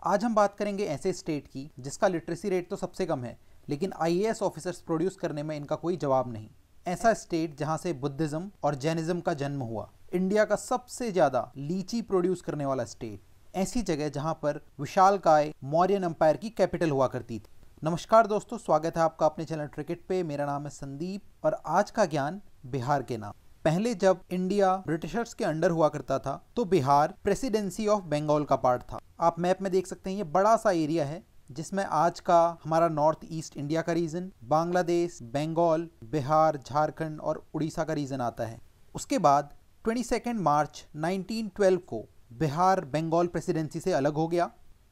आज हम बात करेंगे ऐसे स्टेट की जिसका लिटरेसी रेट तो सबसे कम है, लेकिन आईएएस ऑफिसर्स प्रोड्यूस करने में इनका कोई जवाब नहीं। ऐसा स्टेट जहां से बुद्धिज्म और जैनिज्म का जन्म हुआ। इंडिया का सबसे ज्यादा लीची प्रोड्यूस करने वाला स्टेट। ऐसी जगह जहां पर विशालकाय मौर्यन एम्पायर की कैपिटल हुआ करती थी। नमस्कार दोस्तों, स्वागत है आपका अपने चैनल क्रिकेट पे। मेरा नाम है संदीप और आज का ज्ञान बिहार के नाम। पहले जब इंडिया ब्रिटिशर्स के अंडर हुआ करता था तो बिहार प्रेसिडेंसी ऑफ बंगाल का पार्ट था। आप मैप में देख सकते हैं, ये बड़ा सा एरिया है जिसमें आज का हमारा नॉर्थ ईस्ट इंडिया का रीजन, बांग्लादेश, बंगाल, बिहार, झारखंड और उड़ीसा का रीजन आता है। उसके बाद 22 मार्च 1912 को बिहार बंगाल प्रेसिडेंसी से अलग हो गया।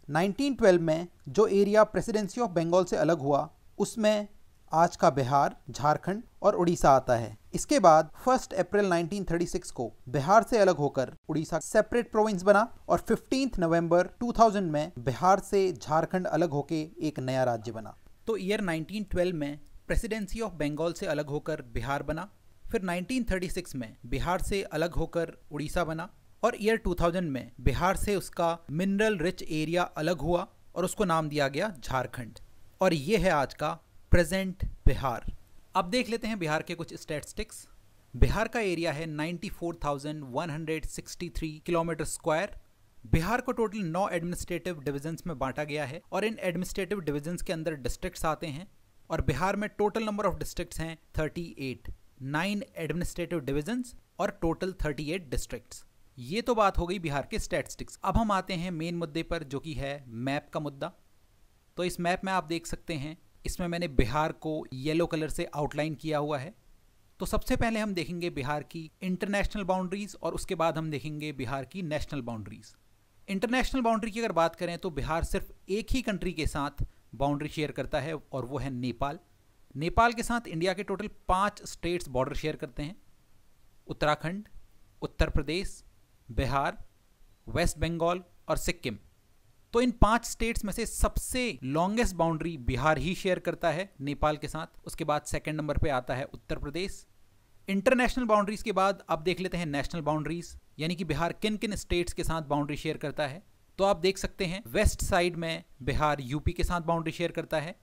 1912 में जो एरिया प्रेसिडेंसी ऑफ बंगाल से अलग हुआ उसमें आज का बिहार, झारखंड और उड़ीसा आता है। इसके बाद 1 अप्रैल 1936 को बिहार से अलग होकर उड़ीसा सेपरेट प्रोविंस बना और 15 नवंबर 2000 में बिहार से झारखंड अलग होकर एक नया राज्य बना। तो ईयर 1912 में प्रेसिडेंसी ऑफ बंगाल से अलग होकर बिहार बना, फिर 1936 में बिहार से अलग होकर उड़ीसा बना और ईयर 2000 में बिहार से उसका मिनरल रिच एरिया अलग हुआ और उसको नाम दिया गया झारखंड। और ये है आज का प्रेजेंट बिहार। अब देख लेते हैं बिहार के कुछ स्टैटिस्टिक्स। बिहार का एरिया है 94,163 किलोमीटर स्क्वायर। बिहार को टोटल 9 एडमिनिस्ट्रेटिव डिविजन्स में बांटा गया है और इन एडमिनिस्ट्रेटिव डिविजन्स के अंदर डिस्ट्रिक्ट्स आते हैं और बिहार में टोटल नंबर ऑफ डिस्ट्रिक्ट्स हैं 38। 9 एडमिनिस्ट्रेटिव डिविजन्स और टोटल 38 डिस्ट्रिक्ट्स। ये तो बात हो गई बिहार के स्टैटिस्टिक्स। अब हम आते हैं मेन मुद्दे पर, जो कि है मैप का मुद्दा। तो इस मैप में आप देख सकते हैं, इसमें मैंने बिहार को येलो कलर से आउटलाइन किया हुआ है। तो सबसे पहले हम देखेंगे बिहार की इंटरनेशनल बाउंड्रीज और उसके बाद हम देखेंगे बिहार की नेशनल बाउंड्रीज। इंटरनेशनल बाउंड्री की अगर बात करें तो बिहार सिर्फ एक ही कंट्री के साथ बाउंड्री शेयर करता है और वो है नेपाल। नेपाल के साथ इंडिया के टोटल 5 स्टेट्स बॉर्डर शेयर करते हैं: उत्तराखंड, उत्तर प्रदेश, बिहार, वेस्ट बंगाल और सिक्किम। तो इन 5 स्टेट्स में से सबसे लॉन्गेस्ट बाउंड्री बिहार ही शेयर करता है नेपाल के साथ। उसके बाद सेकंड नंबर पे आता है उत्तर प्रदेश। इंटरनेशनल बाउंड्रीज के बाद अब देख लेते हैं नेशनल बाउंड्रीज, यानी कि बिहार किन किन स्टेट्स के साथ बाउंड्री शेयर करता है। तो आप देख सकते हैं, वेस्ट साइड में बिहार यूपी के साथ बाउंड्री शेयर करता है,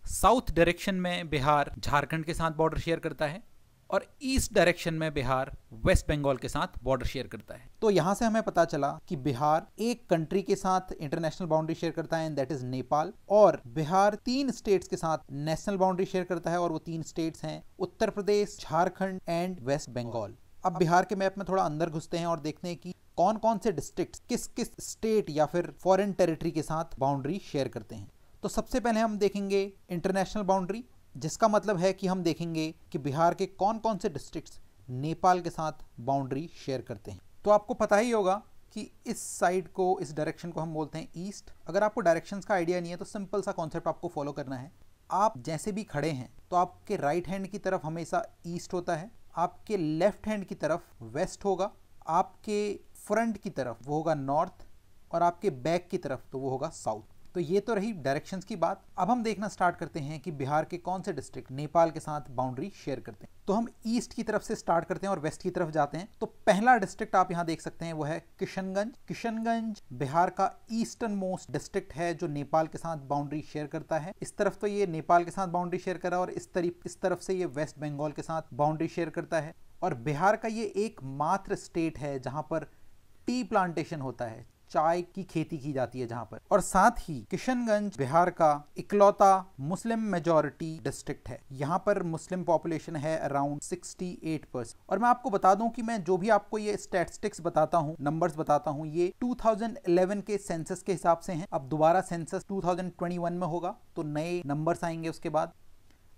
साउथ डायरेक्शन में बिहार झारखंड के साथ बॉर्डर शेयर करता है और ईस्ट डायरेक्शन में बिहार वेस्ट बंगाल के साथ बॉर्डर शेयर करता है। तो यहां से हमें पता चला कि बिहार एक कंट्री के साथ इंटरनेशनल बाउंड्री शेयर करता है, एंड दैट इज नेपाल। और बिहार 3 स्टेट्स के साथ नेशनल बाउंड्री शेयर करता है और वो 3 स्टेट्स हैं उत्तर प्रदेश, झारखंड एंड वेस्ट बंगाल। अब बिहार के मैप में थोड़ा अंदर घुसते हैं और देखते हैं कि कौन कौन से डिस्ट्रिक्ट किस किस स्टेट या फिर फॉरेन टेरिटरी के साथ बाउंड्री शेयर करते हैं। तो सबसे पहले हम देखेंगे इंटरनेशनल बाउंड्री, जिसका मतलब है कि हम देखेंगे कि बिहार के कौन कौन से डिस्ट्रिक्ट्स नेपाल के साथ बाउंड्री शेयर करते हैं। तो आपको पता ही होगा कि इस साइड को, इस डायरेक्शन को हम बोलते हैं ईस्ट। अगर आपको डायरेक्शंस का आइडिया नहीं है तो सिंपल सा कॉन्सेप्ट आपको फॉलो करना है। आप जैसे भी खड़े हैं तो आपके राइट हैंड की तरफ हमेशा ईस्ट होता है, आपके लेफ्ट हैंड की तरफ वेस्ट होगा, आपके फ्रंट की तरफ वो होगा नॉर्थ और आपके बैक की तरफ तो वो होगा साउथ। तो ये तो रही डायरेक्शंस की बात। अब हम देखना स्टार्ट करते हैं कि बिहार के कौन से डिस्ट्रिक्ट नेपाल के साथ बाउंड्री शेयर करते हैं। तो हम ईस्ट की तरफ से स्टार्ट करते हैं और वेस्ट की तरफ जाते हैं। तो पहला डिस्ट्रिक्ट आप यहाँ देख सकते हैं वो है किशनगंज। किशनगंज बिहार का ईस्टर्न मोस्ट डिस्ट्रिक्ट है जो नेपाल के साथ बाउंड्री शेयर करता है। इस तरफ तो ये नेपाल के साथ बाउंड्री शेयर कर रहा है और इस तरफ से ये वेस्ट बंगाल के साथ बाउंड्री शेयर करता है। और बिहार का ये एकमात्र स्टेट है जहां पर टी प्लांटेशन होता है, चाय की खेती की जाती है जहां पर। और साथ ही किशनगंज बिहार का इकलौता मुस्लिम मेजॉरिटी डिस्ट्रिक्ट है। यहां पर मुस्लिम पॉपुलेशन है अराउंड 68%। और मैं आपको बता दूं कि मैं जो भी आपको ये स्टैटिस्टिक्स बताता हूं, नंबर्स बताता हूं, ये 2011 के सेंसस के हिसाब से हैं। अब दोबारा सेंसस 2021 में होगा तो नए नंबर्स आएंगे। उसके बाद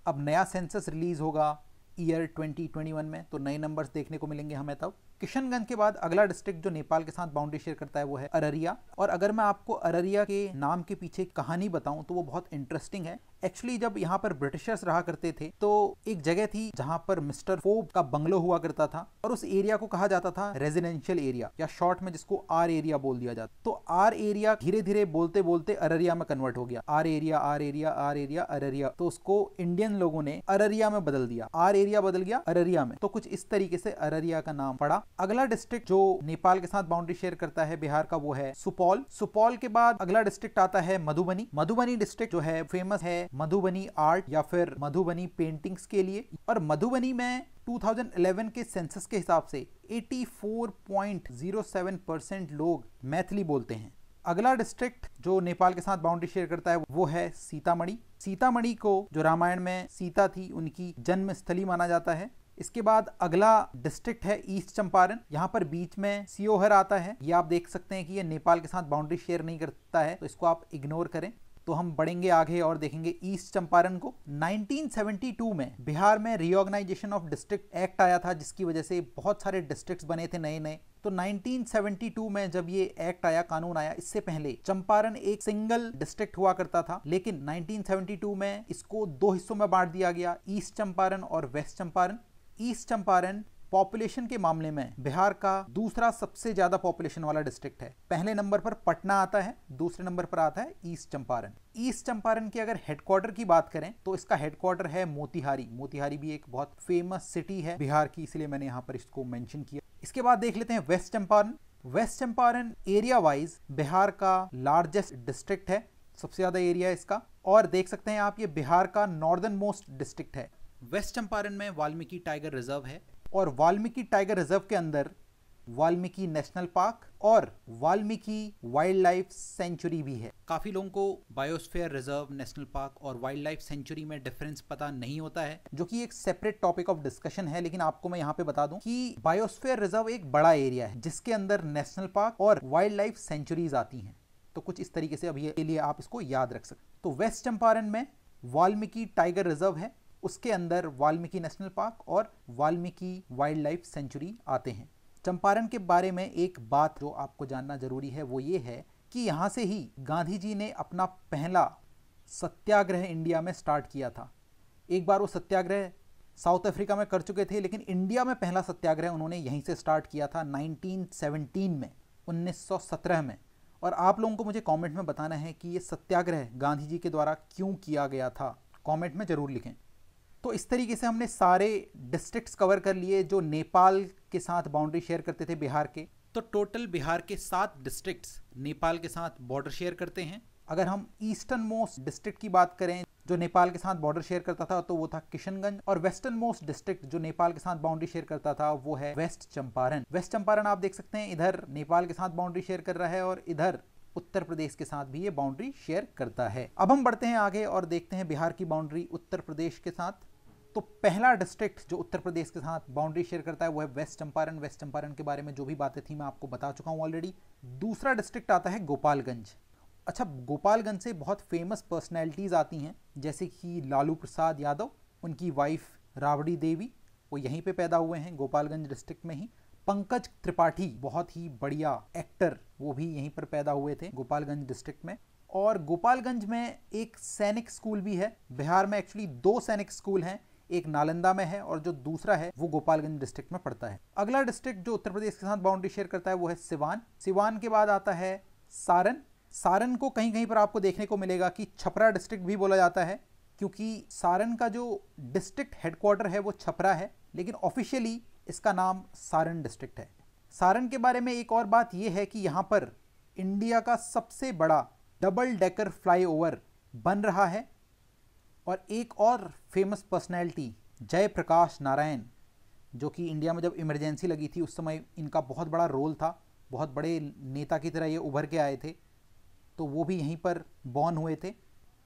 अब नया सेंसस रिलीज होगा ईयर 2021 में, तो नए नंबर्स देखने को मिलेंगे हमें तब। किशनगंज के बाद अगला डिस्ट्रिक्ट जो नेपाल के साथ बाउंड्री शेयर करता है वो है अररिया। और अगर मैं आपको अररिया के नाम के पीछे कहानी बताऊं तो वो बहुत इंटरेस्टिंग है। एक्चुअली जब यहाँ पर ब्रिटिशर्स रहा करते थे तो एक जगह थी जहाँ पर मिस्टर फोर्ब का बंगलो हुआ करता था और उस एरिया को कहा जाता था रेजिडेंशियल एरिया, या शॉर्ट में जिसको आर एरिया बोल दिया जाता। तो आर एरिया धीरे धीरे बोलते बोलते अररिया में कन्वर्ट हो गया। R area R area R area Araria, तो उसको इंडियन लोगों ने अररिया में बदल दिया। आर एरिया बदल गया अररिया में, तो कुछ इस तरीके से अररिया का नाम पड़ा। अगला डिस्ट्रिक्ट जो नेपाल के साथ बाउंड्री शेयर करता है बिहार का, वो है सुपौल। सुपौल के बाद अगला डिस्ट्रिक्ट आता है मधुबनी। मधुबनी डिस्ट्रिक्ट जो है फेमस है मधुबनी आर्ट या फिर मधुबनी पेंटिंग्स के लिए, और मधुबनी में 2011 के सेंसस के हिसाब से 84.07% लोग मैथिली बोलते हैं। अगला डिस्ट्रिक्ट जो नेपाल के साथ बाउंड्री शेयर करता है वो है सीतामढ़ी। सीतामढ़ी को जो रामायण में सीता थी उनकी जन्म स्थली माना जाता है। इसके बाद अगला डिस्ट्रिक्ट है ईस्ट चंपारण। यहाँ पर बीच में सियोहर आता है। ये आप देख सकते हैं कि ये नेपाल के साथ बाउंड्री शेयर नहीं करता है, तो इसको आप इग्नोर करें। तो हम बढ़ेंगे आगे और देखेंगे ईस्ट चंपारण को। 1972 में बिहार में रीऑर्गेनाइजेशन ऑफ डिस्ट्रिक्ट एक्ट आया था, जिसकी वजह से बहुत सारे डिस्ट्रिक्ट्स बने थे नए नए। तो 1972 में जब ये एक्ट आया, कानून आया, इससे पहले चंपारण एक सिंगल डिस्ट्रिक्ट हुआ करता था, लेकिन 1972 में इसको दो हिस्सों में बांट दिया गया, ईस्ट चंपारण और west Champaran. East Champaran population के मामले में बिहार का दूसरा सबसे ज्यादा पॉपुलेशन वाला डिस्ट्रिक्ट है। पहले नंबर पर पटना आता है, दूसरे नंबर पर आता है ईस्ट चंपारण। ईस्ट चंपारण की अगर हेडक्वार्टर की बात करें तो इसका हेडक्वार्टर है मोतिहारी। मोतिहारी भी एक बहुत फेमस सिटी है बिहार की, इसलिए मैंने यहाँ पर इसको मेंशन किया। इसके बाद देख लेते हैं west Champaran. West Champaran area wise Bihar का लार्जेस्ट डिस्ट्रिक्ट है, सबसे ज्यादा एरिया है इसका, और देख सकते हैं आप ये बिहार का नॉर्दर्न मोस्ट डिस्ट्रिक्ट है। वेस्ट चंपारण में वाल्मीकि टाइगर रिजर्व है, और वाल्मीकि टाइगर रिजर्व के अंदर वाल्मीकि नेशनल पार्क और वाल्मीकि वाइल्ड लाइफ सेंचुरी भी है। काफी लोगों को बायोस्फीयर रिजर्व, नेशनल पार्क और वाइल्ड लाइफ सेंचुरी में डिफरेंस पता नहीं होता है, जो कि एक सेपरेट टॉपिक ऑफ डिस्कशन है। लेकिन आपको मैं यहाँ पे बता दूं कि बायोस्फीयर रिजर्व एक बड़ा एरिया है जिसके अंदर नेशनल पार्क और वाइल्ड लाइफ सेंचुरीज आती हैं। तो कुछ इस तरीके से अभी के लिए आप इसको याद रख सकते। तो वेस्ट चंपारण में वाल्मीकि टाइगर रिजर्व है, उसके अंदर वाल्मीकि नेशनल पार्क और वाल्मीकि वाइल्ड लाइफ सेंचुरी आते हैं। चंपारण के बारे में एक बात जो आपको जानना जरूरी है वो ये है कि यहाँ से ही गांधी जी ने अपना पहला सत्याग्रह इंडिया में स्टार्ट किया था। एक बार वो सत्याग्रह साउथ अफ्रीका में कर चुके थे, लेकिन इंडिया में पहला सत्याग्रह उन्होंने यहीं से स्टार्ट किया था 1917 में, 1917 में। और आप लोगों को मुझे कमेंट में बताना है कि ये सत्याग्रह गांधी जी के द्वारा क्यों किया गया था, कमेंट में जरूर लिखें। तो इस तरीके से हमने सारे डिस्ट्रिक्ट्स कवर कर लिए जो नेपाल के साथ बाउंड्री शेयर करते थे बिहार के। तो टोटल बिहार के 7 डिस्ट्रिक्ट्स नेपाल के साथ बॉर्डर शेयर करते हैं। अगर हम ईस्टर्न मोस्ट डिस्ट्रिक्ट की बात करें जो नेपाल के साथ बॉर्डर शेयर करता था तो वो था किशनगंज, और वेस्टर्न मोस्ट डिस्ट्रिक्ट जो नेपाल के साथ बाउंड्री शेयर करता था वो है वेस्ट चंपारण। वेस्ट चंपारण आप देख सकते हैं इधर नेपाल के साथ बाउंड्री शेयर कर रहा है और इधर उत्तर प्रदेश के साथ भी ये बाउंड्री शेयर करता है। अब हम बढ़ते हैं आगे और देखते हैं बिहार की बाउंड्री उत्तर प्रदेश के साथ। तो पहला डिस्ट्रिक्ट जो उत्तर प्रदेश के साथ बाउंड्री शेयर करता है वो है वेस्ट चंपारण। वेस्ट चंपारण के बारे में जो भी बातें थी मैं आपको बता चुका हूँ ऑलरेडी। दूसरा डिस्ट्रिक्ट आता है गोपालगंज। अच्छा, गोपालगंज से बहुत फेमस पर्सनैलिटीज़ आती हैं, जैसे कि लालू प्रसाद यादव, उनकी वाइफ राबड़ी देवी, वो यहीं पे पैदा हुए हैं गोपालगंज डिस्ट्रिक्ट में ही। पंकज त्रिपाठी, बहुत ही बढ़िया एक्टर, वो भी यहीं पर पैदा हुए थे गोपालगंज डिस्ट्रिक्ट में। और गोपालगंज में एक सैनिक स्कूल भी है। बिहार में एक्चुअली 2 सैनिक स्कूल हैं, एक नालंदा में है और जो दूसरा है वो गोपालगंज डिस्ट्रिक्ट में पड़ता है। अगला डिस्ट्रिक्ट जो उत्तर प्रदेश के साथ बाउंड्री शेयर करता है वो है सिवान। सिवान के बाद आता है सारण। सारण को कहीं कहीं पर आपको देखने को मिलेगा कि छपरा डिस्ट्रिक्ट भी बोला जाता है, क्योंकि सारण का जो डिस्ट्रिक्ट हेडक्वार्टर है वो छपरा है, लेकिन ऑफिशियली इसका नाम सारण डिस्ट्रिक्ट है। सारण के बारे में एक और बात यह है कि यहाँ पर इंडिया का सबसे बड़ा डबल डेकर फ्लाईओवर बन रहा है। और एक और फेमस पर्सनैलिटी जयप्रकाश नारायण, जो कि इंडिया में जब इमरजेंसी लगी थी उस समय इनका बहुत बड़ा रोल था, बहुत बड़े नेता की तरह ये उभर के आए थे, तो वो भी यहीं पर बॉर्न हुए थे।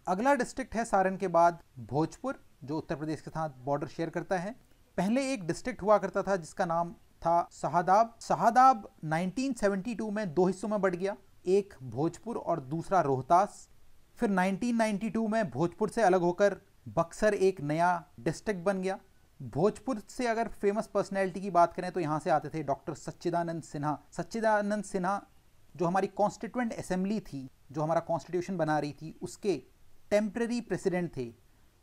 अगला डिस्ट्रिक्ट है सारण के बाद भोजपुर, जो उत्तर प्रदेश के साथ बॉर्डर शेयर करता है। पहले एक डिस्ट्रिक्ट हुआ करता था जिसका नाम था शहादाब। शहादाब 1972 में 2 हिस्सों में बढ़ गया, एक भोजपुर और दूसरा रोहतास। फिर 1992 में भोजपुर से अलग होकर बक्सर एक नया डिस्ट्रिक्ट बन गया। भोजपुर से अगर फेमस पर्सनैलिटी की बात करें तो यहाँ से आते थे डॉक्टर सच्चिदानंद सिन्हा। सच्चिदानंद सिन्हा जो हमारी कॉन्स्टिट्यूएंट असेंबली थी, जो हमारा कॉन्स्टिट्यूशन बना रही थी, उसके टेम्पररी प्रेसिडेंट थे।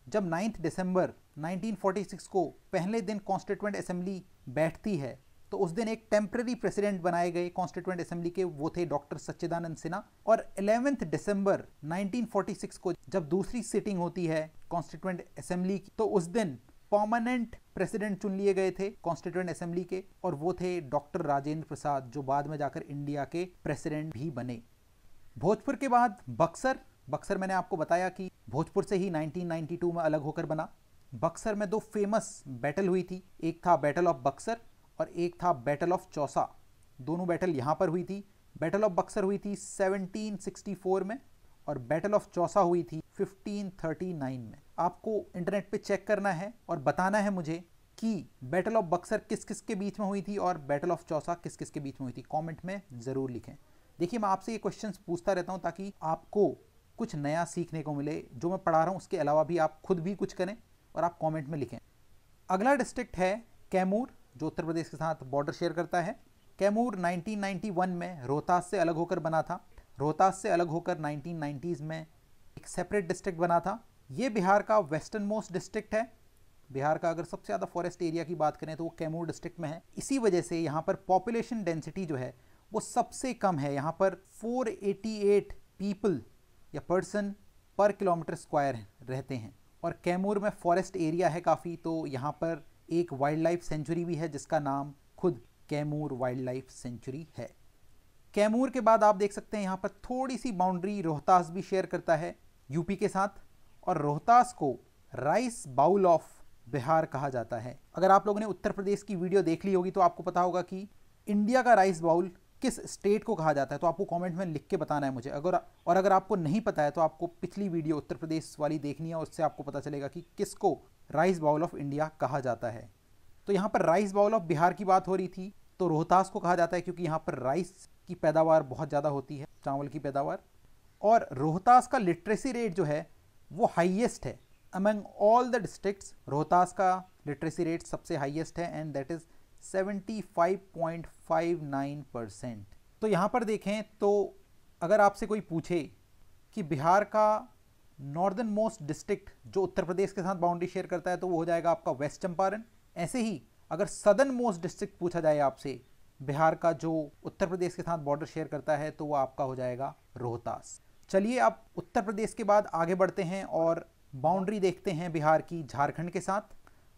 जब 9 दिसंबर 1946 को पहले दिन कॉन्स्टिट्यूएंट असेंबली बैठती है तो उस दिन एक टेम्पररी प्रेसिडेंट बनाए गए कॉन्स्टिट्यूएंट असेंबली के, वो थे डॉक्टर सच्चिदानंद सिन्हा। और 11 दिसंबर 1946 को जब दूसरी सिटिंग होती है कॉन्स्टिट्यूएंट असेंबली की, तो उस दिन परमानेंट प्रेसिडेंट चुन लिए गए थे कॉन्स्टिट्यूएंट असेंबली के, और वो थे डॉक्टर राजेंद्र प्रसाद, जो बाद में जाकर इंडिया के प्रेसिडेंट भी बने। भोजपुर के बाद बक्सर मैंने आपको बताया कि भोजपुर से ही 1992 में अलग होकर बना। बक्सर में दो फेमस बैटल हुई थी, एक था बैटल ऑफ बक्सर और एक था बैटल ऑफ चौसा। दोनों बैटल यहाँ पर हुई थी। बैटल ऑफ बक्सर हुई थी 1764 में और बैटल ऑफ चौसा हुई थी 1539 में। आपको इंटरनेट पे चेक करना है और बताना है मुझे कि बैटल ऑफ बक्सर किस किस के बीच में हुई थी और बैटल ऑफ चौसा किस किस के बीच में हुई थी। कमेंट में ज़रूर लिखें। देखिए, मैं आपसे ये क्वेश्चंस पूछता रहता हूँ ताकि आपको कुछ नया सीखने को मिले। जो मैं पढ़ा रहा हूँ उसके अलावा भी आप खुद भी कुछ करें और आप कमेंट में लिखें। अगला डिस्ट्रिक्ट है कैमूर, जो उत्तर प्रदेश के साथ बॉर्डर शेयर करता है। कैमूर 1991 में रोहतास से अलग होकर बना था। रोहतास से अलग होकर 1990s में एक सेपरेट डिस्ट्रिक्ट बना था। ये बिहार का वेस्टर्न मोस्ट डिस्ट्रिक्ट है। बिहार का अगर सबसे ज़्यादा फॉरेस्ट एरिया की बात करें तो वो कैमूर डिस्ट्रिक्ट में है। इसी वजह से यहाँ पर पॉपुलेशन डेंसिटी जो है वो सबसे कम है। यहाँ पर 488 पीपल या पर्सन पर किलोमीटर स्क्वायर रहते हैं। और कैमूर में फॉरेस्ट एरिया है काफ़ी, तो यहाँ पर एक वाइल्ड लाइफ सेंचुरी भी है जिसका नाम खुद कैमूर वाइल्ड लाइफ सेंचुरी है। कैमूर के बाद आप देख सकते हैं यहाँ पर थोड़ी सी बाउंड्री रोहतास भी शेयर करता है यूपी के साथ, और रोहतास को राइस बाउल ऑफ बिहार कहा जाता है। अगर आप लोगों ने उत्तर प्रदेश की वीडियो देख ली होगी तो आपको पता होगा कि इंडिया का राइस बाउल किस स्टेट को कहा जाता है, तो आपको कमेंट में लिख के बताना है मुझे। अगर आपको नहीं पता है तो आपको पिछली वीडियो उत्तर प्रदेश वाली देखनी है, उससे आपको पता चलेगा कि किसको राइस बाउल ऑफ इंडिया कहा जाता है। तो यहाँ पर राइस बाउल ऑफ बिहार की बात हो रही थी, तो रोहतास को कहा जाता है क्योंकि यहाँ पर राइस की पैदावार बहुत ज़्यादा होती है, चावल की पैदावार। और रोहतास का लिटरेसी रेट जो है वो हाईएस्ट है among all the districts. Rohtas का लिटरेसी रेट सबसे हाईएस्ट है एंड दैट इज़ 75.59%। तो यहाँ पर देखें तो अगर आपसे कोई पूछे कि बिहार का नॉर्दर्न मोस्ट डिस्ट्रिक्ट जो उत्तर प्रदेश के साथ बाउंड्री शेयर करता है तो वो हो जाएगा आपका वेस्ट चंपारण। ऐसे ही अगर सदर्न मोस्ट डिस्ट्रिक्ट पूछा जाए आपसे बिहार का जो उत्तर प्रदेश के साथ बॉर्डर शेयर करता है तो वो आपका हो जाएगा रोहतास। चलिए आप उत्तर प्रदेश के बाद आगे बढ़ते हैं और बाउंड्री देखते हैं बिहार की झारखंड के साथ।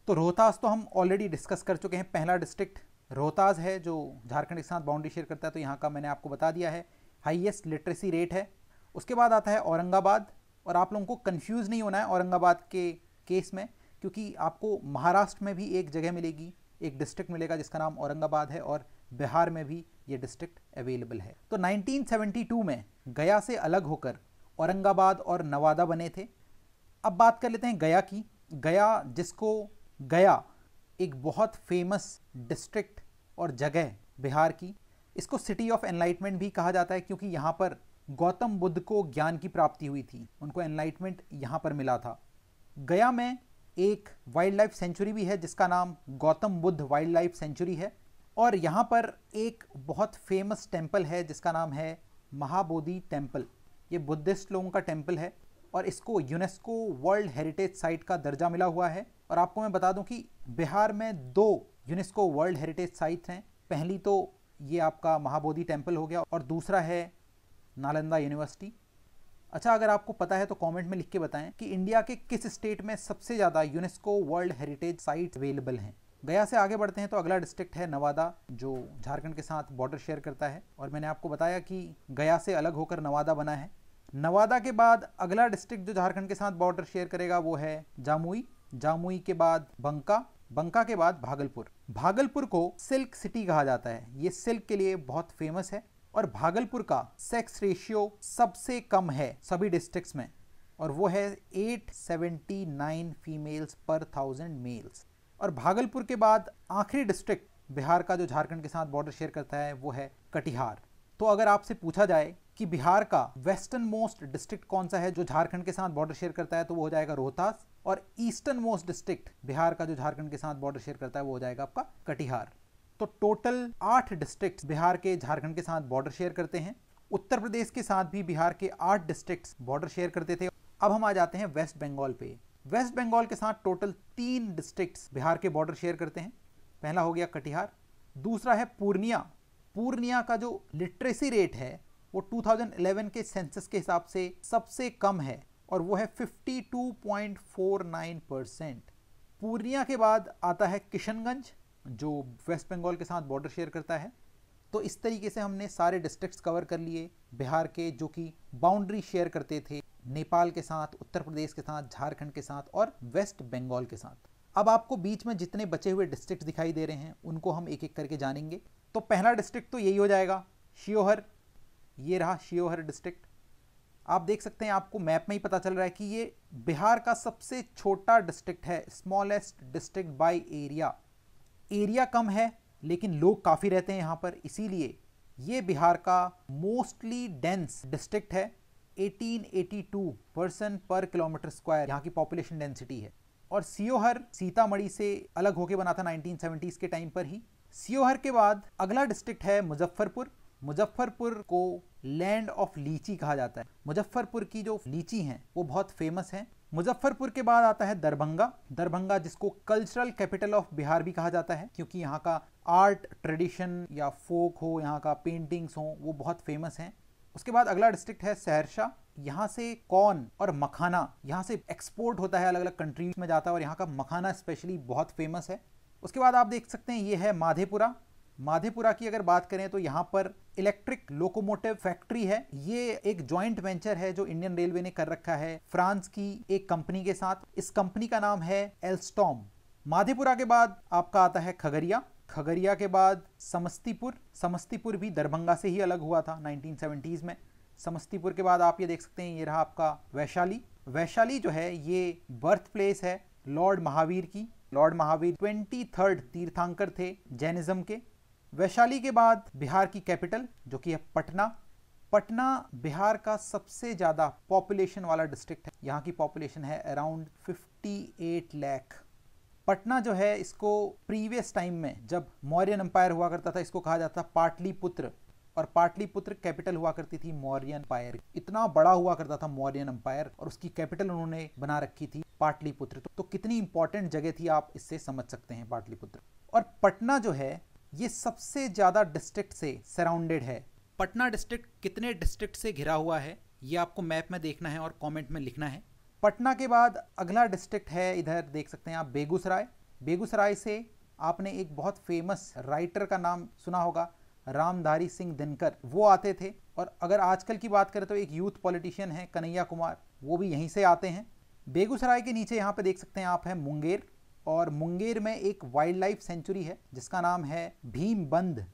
तो रोहतास तो हम ऑलरेडी डिस्कस कर चुके हैं। पहला डिस्ट्रिक्ट रोहतास है जो झारखंड के साथ बाउंड्री शेयर करता है, तो यहाँ का मैंने आपको बता दिया है, हाईएस्ट लिटरेसी रेट है। उसके बाद आता है औरंगाबाद, और आप लोगों को कंफ्यूज नहीं होना है औरंगाबाद के केस में, क्योंकि आपको महाराष्ट्र में भी एक जगह मिलेगी, एक डिस्ट्रिक्ट मिलेगा जिसका नाम औरंगाबाद है, और बिहार में भी ये डिस्ट्रिक्ट अवेलेबल है। तो 1972 में गया से अलग होकर औरंगाबाद और नवादा बने थे। अब बात कर लेते हैं गया की। गया, जिसको गया एक बहुत फेमस डिस्ट्रिक्ट और जगह बिहार की, इसको सिटी ऑफ एनलाइटमेंट भी कहा जाता है क्योंकि यहाँ पर गौतम बुद्ध को ज्ञान की प्राप्ति हुई थी, उनको एनलाइटमेंट यहाँ पर मिला था। गया में एक वाइल्ड लाइफ सेंचुरी भी है जिसका नाम Gautam Buddha wild life sanctuary है, और यहाँ पर एक बहुत फेमस टेम्पल है जिसका नाम है महाबोधि टेम्पल। ये बुद्धिस्ट लोगों का टेम्पल है और इसको यूनेस्को वर्ल्ड हेरिटेज साइट का दर्जा मिला हुआ है। और आपको मैं बता दूं कि बिहार में 2 यूनेस्को वर्ल्ड हेरिटेज साइट्स हैं। पहली तो ये आपका महाबोधि टेम्पल हो गया और दूसरा है नालंदा यूनिवर्सिटी। अच्छा, अगर आपको पता है तो कमेंट में लिख के बताएं कि इंडिया के किस स्टेट में सबसे ज़्यादा UNESCO world heritage site available हैं। गया से आगे बढ़ते हैं तो अगला डिस्ट्रिक्ट है नवादा, जो झारखंड के साथ बॉर्डर शेयर करता है, और मैंने आपको बताया कि गया से अलग होकर नवादा बना है। नवादा के बाद अगला डिस्ट्रिक्ट जो झारखंड के साथ बॉर्डर शेयर करेगा वो है जामुई। जामुई के बाद बंका, बंका के बाद भागलपुर। भागलपुर को सिल्क सिटी कहा जाता है, ये सिल्क के लिए बहुत फेमस है, और भागलपुर का सेक्स रेशियो सबसे कम है सभी डिस्ट्रिक्ट्स में, और वो है 879 फीमेल्स पर 1000 मेल्स। और भागलपुर के बाद आखिरी डिस्ट्रिक्ट बिहार का जो झारखंड के साथ बॉर्डर शेयर करता है वो है कटिहार। तो अगर आपसे पूछा जाए कि बिहार का वेस्टर्न मोस्ट डिस्ट्रिक्ट कौन सा है जो झारखंड के साथ बॉर्डर शेयर करता है, तो वो हो जाएगा रोहतास, और ईस्टर्न मोस्ट डिस्ट्रिक्ट बिहार का जो झारखंड के साथ बॉर्डर शेयर करता है वो हो जाएगा आपका कटिहार। तो टोटल 8 डिस्ट्रिक्ट्स बिहार के झारखंड के साथ बॉर्डर शेयर करते हैं। उत्तर प्रदेश के साथ भी बिहार के 8 डिस्ट्रिक्ट्स बॉर्डर शेयर करते थे, अब हम आ जाते हैं वेस्ट बंगाल पे। वेस्ट बंगाल के साथ टोटल 3 डिस्ट्रिक्ट्स बिहार के बॉर्डर शेयर करते हैं। पहला हो गया कटिहार, दूसरा है पूर्णिया। पूर्णिया का जो लिटरेसी रेट है वो 2011 के सेंसस के हिसाब से सबसे कम है और वो है 52.49%। पूर्णिया के बाद आता है किशनगंज जो वेस्ट बंगाल के साथ बॉर्डर शेयर करता है। तो इस तरीके से हमने सारे डिस्ट्रिक्ट्स कवर कर लिए बिहार के, जो कि बाउंड्री शेयर करते थे नेपाल के साथ, उत्तर प्रदेश के साथ, झारखंड के साथ और वेस्ट बंगाल के साथ। अब आपको बीच में जितने बचे हुए डिस्ट्रिक्ट्स दिखाई दे रहे हैं उनको हम एक एक करके जानेंगे। तो पहला डिस्ट्रिक्ट तो यही हो जाएगा, शिवहर। ये रहा शिवहर डिस्ट्रिक्ट। आप देख सकते हैं, आपको मैप में ही पता चल रहा है कि ये बिहार का सबसे छोटा डिस्ट्रिक्ट है, smallest district by area. Area कम है लेकिन लोग काफ़ी रहते हैं यहाँ पर, इसीलिए ये बिहार का मोस्टली डेंस डिस्ट्रिक्ट है। 1882 पर्सन पर किलोमीटर स्क्वायर यहाँ की पॉपुलेशन डेंसिटी है। और शिवहर सीतामढ़ी से अलग होकर बना था 1970s के टाइम पर ही। शिवहर के बाद अगला डिस्ट्रिक्ट है मुजफ्फरपुर। मुजफ्फरपुर को लैंड ऑफ लीची कहा जाता है। मुजफ्फरपुर की जो लीची हैं वो बहुत फेमस हैं। मुजफ्फरपुर के बाद आता है दरभंगा। दरभंगा जिसको कल्चरल कैपिटल ऑफ बिहार भी कहा जाता है, क्योंकि यहाँ का आर्ट ट्रेडिशन या फोक हो, यहाँ का पेंटिंग्स हो, वो बहुत फेमस हैं। उसके बाद अगला डिस्ट्रिक्ट है सहरसा। यहाँ से कॉर्न और मखाना यहाँ से एक्सपोर्ट होता है, अलग अलग कंट्रीज में जाता है और यहाँ का मखाना स्पेशली बहुत फेमस है। उसके बाद आप देख सकते हैं ये है माधेपुरा। माधेपुरा की अगर बात करें तो यहाँ पर इलेक्ट्रिक लोकोमोटिव फैक्ट्री है। ये एक जॉइंट वेंचर है जो इंडियन रेलवे ने कर रखा है फ्रांस की एक कंपनी के साथ। इस कंपनी का नाम है एल्स्टॉम। माधेपुरा के बाद आपका आता है खगड़िया। खगड़िया के बाद समस्तीपुर। समस्तीपुर भी दरभंगा से ही अलग हुआ था 1970s में। समस्तीपुर के बाद आप ये देख सकते हैं, ये रहा आपका वैशाली। वैशाली जो है ये बर्थ प्लेस है लॉर्ड महावीर की। लॉर्ड महावीर 23rd तीर्थंकर थे जैनिज्म के। वैशाली के बाद बिहार की कैपिटल जो कि है पटना। पटना बिहार का सबसे ज़्यादा पॉपुलेशन वाला डिस्ट्रिक्ट है। यहाँ की पॉपुलेशन है अराउंड 58 लाख। पटना जो है इसको प्रीवियस टाइम में जब मौर्यन एम्पायर हुआ करता था इसको कहा जाता था पाटलिपुत्र, और पाटलिपुत्र कैपिटल हुआ करती थी मौर्यन एम्पायर। इतना बड़ा हुआ करता था मौर्यन एम्पायर और उसकी कैपिटल उन्होंने बना रखी थी पाटलिपुत्र। तो कितनी इंपॉर्टेंट जगह थी आप इससे समझ सकते हैं पाटलिपुत्र। और पटना जो है ये सबसे ज़्यादा डिस्ट्रिक्ट से सराउंडेड है। पटना डिस्ट्रिक्ट कितने डिस्ट्रिक्ट से घिरा हुआ है ये आपको मैप में देखना है और कमेंट में लिखना है। पटना के बाद अगला डिस्ट्रिक्ट है, इधर देख सकते हैं आप, बेगूसराय। बेगूसराय से आपने एक बहुत फेमस राइटर का नाम सुना होगा, रामधारी सिंह दिनकर, वो आते थे। और अगर आजकल की बात करें तो एक यूथ पॉलिटिशियन है कन्हैया कुमार, वो भी यहीं से आते हैं। बेगूसराय के नीचे यहाँ पे देख सकते हैं आप है मुंगेर, और मुंगेर में एक वाइल्ड लाइफ सेंचुरी है जिसका नाम है भीमबंध।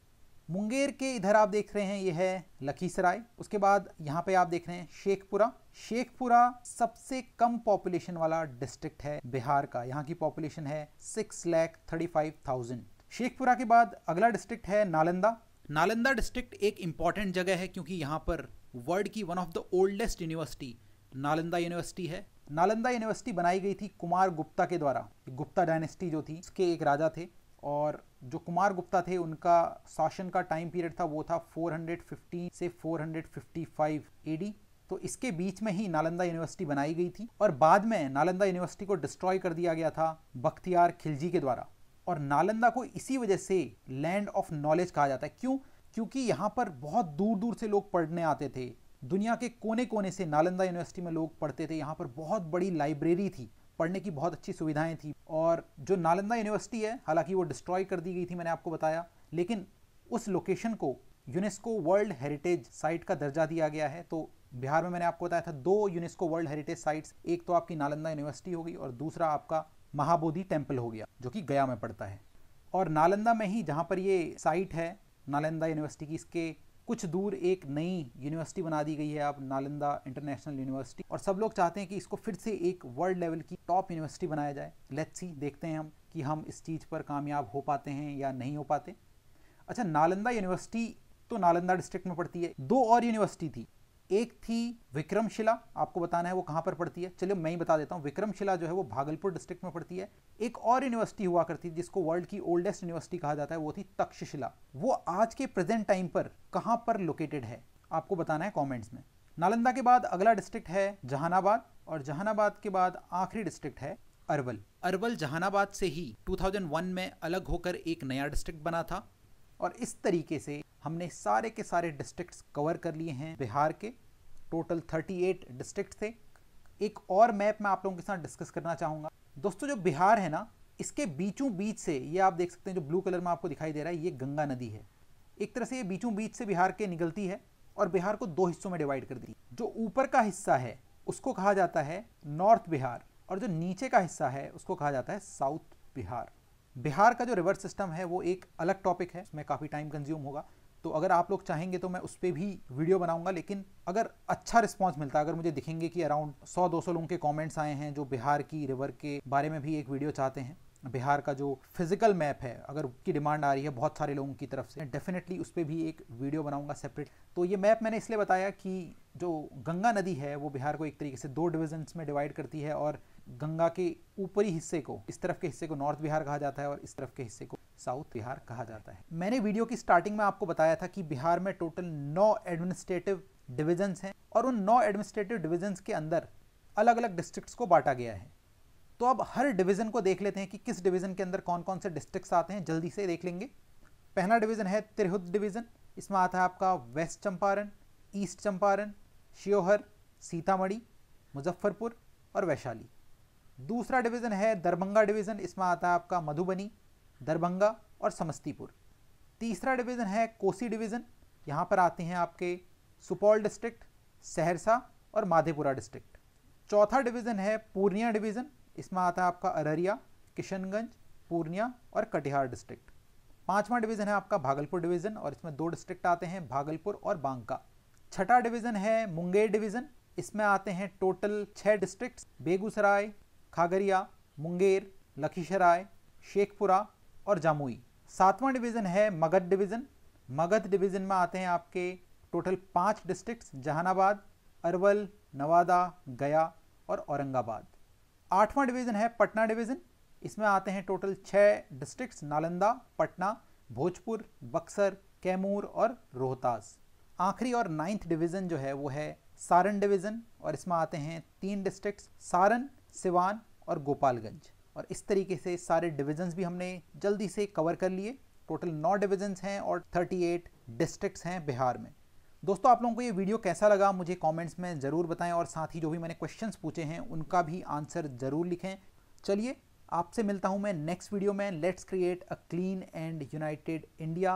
मुंगेर के इधर आप देख रहे हैं ये है लखीसराय। उसके बाद यहाँ पे आप देख रहे हैं शेखपुरा। शेखपुरा सबसे कम पॉपुलेशन वाला डिस्ट्रिक्ट है बिहार का। यहाँ की पॉपुलेशन है 6,35,000। शेखपुरा के बाद अगला डिस्ट्रिक्ट है नालंदा। नालंदा डिस्ट्रिक्ट एक इंपॉर्टेंट जगह है क्योंकि यहाँ पर वर्ल्ड की one of the oldest university Nalanda university है। नालंदा यूनिवर्सिटी बनाई गई थी कुमार गुप्ता के द्वारा। गुप्ता डायनेस्टी जो थी उसके एक राजा थे, और जो कुमार गुप्ता थे उनका शासन का टाइम पीरियड था वो था 415 से 455 AD। तो इसके बीच में ही नालंदा यूनिवर्सिटी बनाई गई थी और बाद में नालंदा यूनिवर्सिटी को डिस्ट्रॉय कर दिया गया था बख्तियार खिलजी के द्वारा। और नालंदा को इसी वजह से लैंड ऑफ नॉलेज कहा जाता है। क्यों? क्योंकि यहाँ पर बहुत दूर दूर से लोग पढ़ने आते थे। दुनिया के कोने कोने से नालंदा यूनिवर्सिटी में लोग पढ़ते थे। यहाँ पर बहुत बड़ी लाइब्रेरी थी, पढ़ने की बहुत अच्छी सुविधाएं थी। और जो नालंदा यूनिवर्सिटी है, हालांकि वो डिस्ट्रॉय कर दी गई थी, मैंने आपको बताया, लेकिन उस लोकेशन को यूनेस्को वर्ल्ड हेरिटेज साइट का दर्जा दिया गया है। तो बिहार में मैंने आपको बताया था 2 यूनेस्को वर्ल्ड हेरिटेज साइट्स, एक तो आपकी नालंदा यूनिवर्सिटी होगी और दूसरा आपका महाबोधि टेम्पल हो गया जो कि गया में पड़ता है। और नालंदा में ही जहाँ पर ये साइट है नालंदा यूनिवर्सिटी की, इसके कुछ दूर एक नई यूनिवर्सिटी बना दी गई है अब, नालंदा इंटरनेशनल यूनिवर्सिटी। और सब लोग चाहते हैं कि इसको फिर से एक वर्ल्ड लेवल की टॉप यूनिवर्सिटी बनाया जाए। लेट्स सी, देखते हैं हम कि हम इस चीज़ पर कामयाब हो पाते हैं या नहीं हो पाते। अच्छा, नालंदा यूनिवर्सिटी तो नालंदा डिस्ट्रिक्ट में पड़ती है। 2 और यूनिवर्सिटी थी, एक थी विक्रमशिला, आपको बताना है वो कहाँ पर पड़ती है। चलिए मैं ही बता देता हूँ। विक्रमशिला जो है वो भागलपुर डिस्ट्रिक्ट में पड़ती है। एक और यूनिवर्सिटी हुआ करती थी जिसको वर्ल्ड की ओल्डेस्ट यूनिवर्सिटी कहा जाता है, वो थी तक्षशिला। वो आज के प्रेजेंट टाइम पर कहाँ पर लोकेटेड है आपको बताना है कॉमेंट्स में। नालंदा के बाद अगला डिस्ट्रिक्ट है जहानाबाद। और जहानाबाद के बाद आखिरी डिस्ट्रिक्ट है अरवल। अरवल जहानाबाद से ही 2001 में अलग होकर एक नया डिस्ट्रिक्ट बना था। और इस तरीके से हमने सारे के सारे डिस्ट्रिक्ट्स कवर कर लिए हैं बिहार के। टोटल 38 डिस्ट्रिक्ट थे। एक और मैप मैं आप लोगों के साथ डिस्कस करना चाहूँगा। दोस्तों जो बिहार है ना, इसके बीचों बीच से, ये आप देख सकते हैं जो ब्लू कलर में आपको दिखाई दे रहा है, ये गंगा नदी है। एक तरह से ये बीचों बीच से बिहार के निकलती है और बिहार को दो हिस्सों में डिवाइड कर दी। जो ऊपर का हिस्सा है उसको कहा जाता है नॉर्थ बिहार और जो नीचे का हिस्सा है उसको कहा जाता है साउथ बिहार। बिहार का जो रिवर सिस्टम है वो एक अलग टॉपिक है, उसमें काफ़ी टाइम कंज्यूम होगा, तो अगर आप लोग चाहेंगे तो मैं उस पर भी वीडियो बनाऊंगा। लेकिन अगर अच्छा रिस्पांस मिलता है, अगर मुझे दिखेंगे कि अराउंड 100-200 लोगों के कमेंट्स आए हैं जो बिहार की रिवर के बारे में भी एक वीडियो चाहते हैं, बिहार का जो फिजिकल मैप है, अगर उसकी डिमांड आ रही है बहुत सारे लोगों की तरफ से, डेफिनेटली उस पर भी एक वीडियो बनाऊंगा सेपरेट। तो ये मैप मैंने इसलिए बताया कि जो गंगा नदी है वो बिहार को एक तरीके से दो डिविजन्स में डिवाइड करती है और गंगा के ऊपरी हिस्से को, इस तरफ के हिस्से को नॉर्थ बिहार कहा जाता है और इस तरफ के हिस्से को साउथ बिहार कहा जाता है। मैंने वीडियो की स्टार्टिंग में आपको बताया था कि बिहार में टोटल 9 एडमिनिस्ट्रेटिव डिविजन्स हैं और उन 9 एडमिनिस्ट्रेटिव डिविजन्स के अंदर अलग अलग डिस्ट्रिक्ट्स को बांटा गया है। तो अब हर डिवीजन को देख लेते हैं कि किस डिवीजन के अंदर कौन कौन से डिस्ट्रिक्ट्स आते हैं, जल्दी से देख लेंगे। पहला डिवीजन है तिरहुत डिवीजन। इसमें आता है आपका वेस्ट चंपारण, ईस्ट चंपारण, शिवहर, सीतामढ़ी, मुजफ्फरपुर और वैशाली। दूसरा डिवीजन है दरभंगा डिवीजन। इसमें आता है आपका मधुबनी, दरभंगा और समस्तीपुर। तीसरा डिवीजन है कोसी डिवीजन। यहाँ पर आते हैं आपके सुपौल डिस्ट्रिक्ट, सहरसा और माधेपुरा डिस्ट्रिक्ट। चौथा डिवीजन है पूर्णिया डिवीजन। इसमें आता है आपका अररिया, किशनगंज, पूर्णिया और कटिहार डिस्ट्रिक्ट। पांचवा डिवीजन है आपका भागलपुर डिवीजन और इसमें 2 डिस्ट्रिक्ट आते हैं, भागलपुर और बांका। छठा डिवीजन है मुंगेर डिवीजन। इसमें आते हैं टोटल 6 डिस्ट्रिक्ट्स, बेगूसराय, खागरिया, मुंगेर, लखीसराय, शेखपुरा और जामुई। सातवां डिवीजन है मगध डिवीजन। मगध डिवीजन में आते हैं आपके टोटल 5 डिस्ट्रिक्ट्स, जहानाबाद, अरवल, नवादा, गया और औरंगाबाद। आठवां डिवीजन है पटना डिवीजन। इसमें आते हैं टोटल 6 डिस्ट्रिक्ट्स, नालंदा, पटना, भोजपुर, बक्सर, कैमूर और रोहतास। आखिरी और 9th डिवीजन जो है वो है सारण डिवीजन और इसमें आते हैं 3 डिस्ट्रिक्ट्स, सारण, सिवान और गोपालगंज। और इस तरीके से सारे डिविजन्स भी हमने जल्दी से कवर कर लिए। टोटल 9 डिविजन्स हैं और 38 डिस्ट्रिक्ट्स हैं बिहार में। दोस्तों आप लोगों को ये वीडियो कैसा लगा मुझे कमेंट्स में ज़रूर बताएं और साथ ही जो भी मैंने क्वेश्चंस पूछे हैं उनका भी आंसर ज़रूर लिखें। चलिए आपसे मिलता हूँ मैं नेक्स्ट वीडियो में। Let's create a clean and United India.